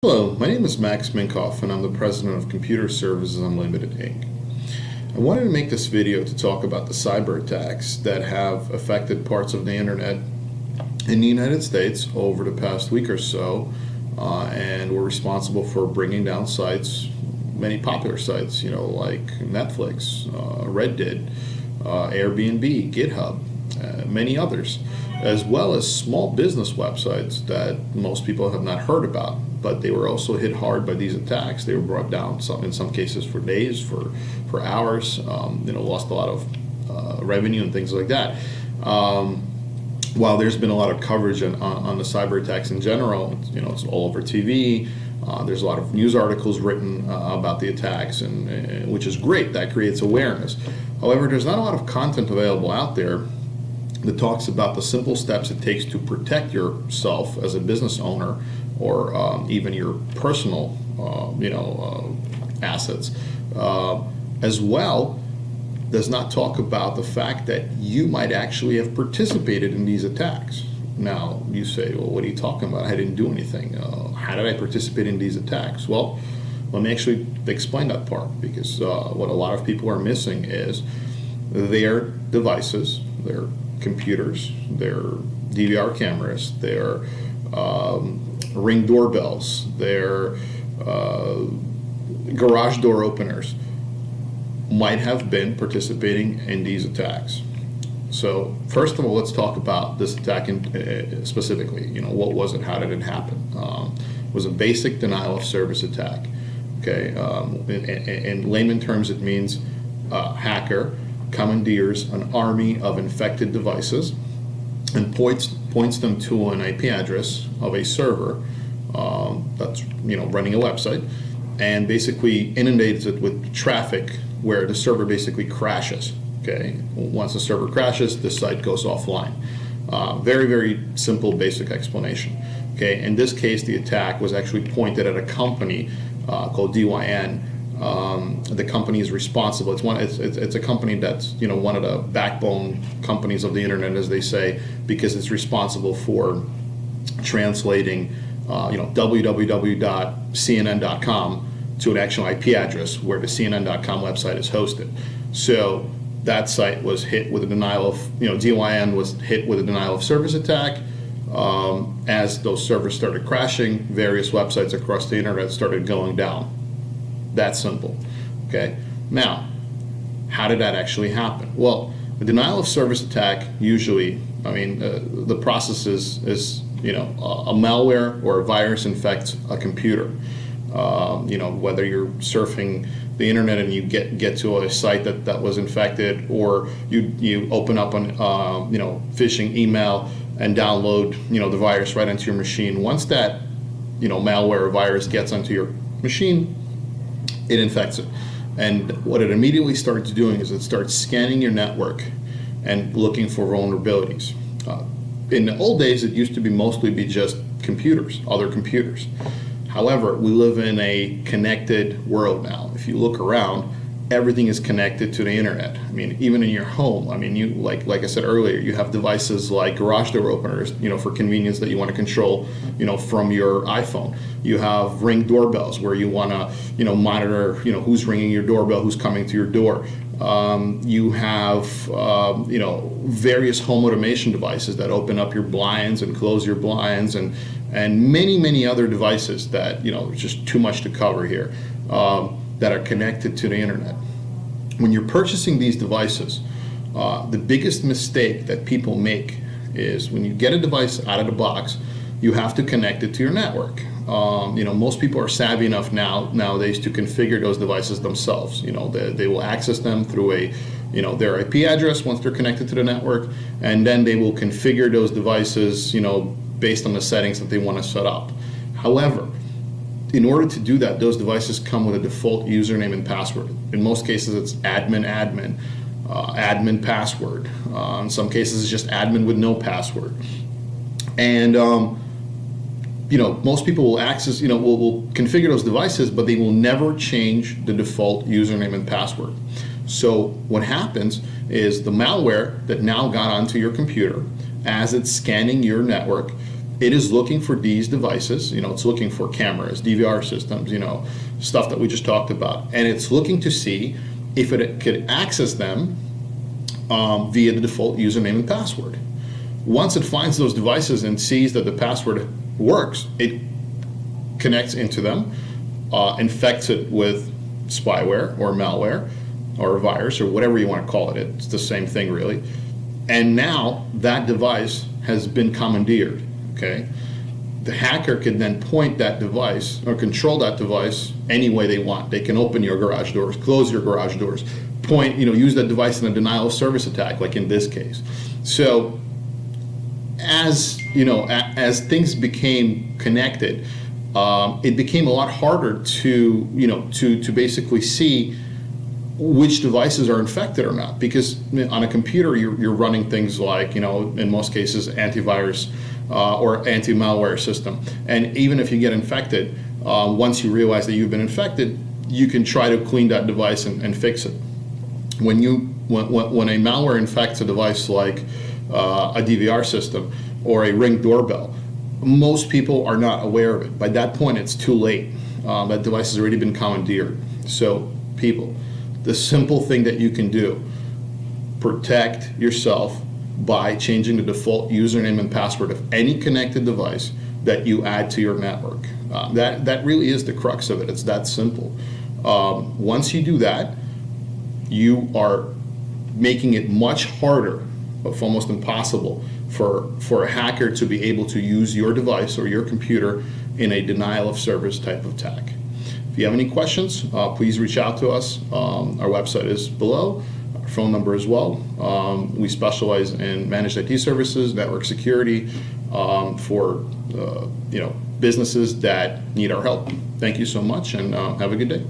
Hello, my name is Max Minkov, and I'm the president of Computer Services Unlimited, Inc. I wanted to make this video to talk about the cyber attacks that have affected parts of the internet in the United States over the past week or so, and were responsible for bringing down sites, many popular sites, like Netflix, Reddit, Airbnb, GitHub, many others, as well as small business websites that most people have not heard about. But they were also hit hard by these attacks. They were brought down in some cases for days, for hours. Lost a lot of revenue and things like that. While there's been a lot of coverage on the cyber attacks in general, it's all over TV. There's a lot of news articles written about the attacks, and which is great. That creates awareness. However, there's not a lot of content available out there that talks about the simple steps it takes to protect yourself as a business owner, or even your personal, assets, as well. Does not talk about the fact that you might actually have participated in these attacks. Now, you say, well, what are you talking about? I didn't do anything. How did I participate in these attacks? Well, let me actually explain that part, because what a lot of people are missing is their devices, their computers, their DVR cameras, their Ring doorbells, their garage door openers might have been participating in these attacks. So first of all, let's talk about this attack specifically. What was it? How did it happen? It was a basic denial of service attack. Okay, in layman terms, it means a hacker commandeers an army of infected devices and points them to an IP address of a server that's running a website, and basically inundates it with traffic where the server basically crashes. Okay, once the server crashes, the site goes offline. Very, very simple, basic explanation. Okay, in this case, the attack was actually pointed at a company called DYN. The company is responsible. It's a company that's one of the backbone companies of the internet, as they say, because it's responsible for translating www.cnn.com to an actual IP address where the CNN.com website is hosted. So that site was hit with a denial of DYN was hit with a denial of service attack. As those servers started crashing, various websites across the internet started going down. That simple. Okay. Now, how did that actually happen? Well, the denial of service attack usually, the process is a malware or a virus infects a computer. Whether you're surfing the internet and you get to a site that was infected, or you open up an phishing email and download the virus right into your machine. Once that malware or virus gets onto your machine, it infects it. And what it immediately starts doing is it starts scanning your network and looking for vulnerabilities. In the old days, it used to be just computers, other computers. However, we live in a connected world now. If you look around, everything is connected to the internet. Even in your home, you like I said earlier, you have devices like garage door openers, for convenience, that you want to control, from your iPhone. You have Ring doorbells where you want to, monitor, who's ringing your doorbell, who's coming to your door. You have, various home automation devices that open up your blinds and close your blinds, and many, many other devices that, just too much to cover here, that are connected to the internet. When you're purchasing these devices, the biggest mistake that people make is when you get a device out of the box, you have to connect it to your network. Most people are savvy enough nowadays to configure those devices themselves. They will access them through their IP address once they're connected to the network, and then they will configure those devices, based on the settings that they want to set up. However, in order to do that, those devices come with a default username and password. In most cases, it's admin password. In some cases, it's just admin with no password. And most people will access, will configure those devices, but they will never change the default username and password. So what happens is the malware that now got onto your computer, as it's scanning your network, it is looking for these devices. It's looking for cameras, DVR systems, stuff that we just talked about, and it's looking to see if it could access them via the default username and password. Once it finds those devices and sees that the password works, it connects into them, infects it with spyware or malware or a virus or whatever you want to call it. It's the same thing, really. And now that device has been commandeered. Okay, the hacker can then point that device or control that device any way they want. They can open your garage doors, close your garage doors, use that device in a denial of service attack, like in this case. So, as things became connected, it became a lot harder to basically see which devices are infected or not, because on a computer you're running things like, in most cases, antivirus or anti-malware system, and even if you get infected, once you realize that you've been infected, you can try to clean that device and fix it. When a malware infects a device like a DVR system or a Ring doorbell, most people are not aware of it. By that point, it's too late. That device has already been commandeered. So, people, the simple thing that you can do, protect yourself by changing the default username and password of any connected device that you add to your network. That really is the crux of it. It's that simple. Once you do that, you are making it much harder, almost impossible, for a hacker to be able to use your device or your computer in a denial of service type of attack. If you have any questions, please reach out to us. Our website is below, our phone number as well. We specialize in managed IT services, network security, for businesses that need our help. Thank you so much, and have a good day.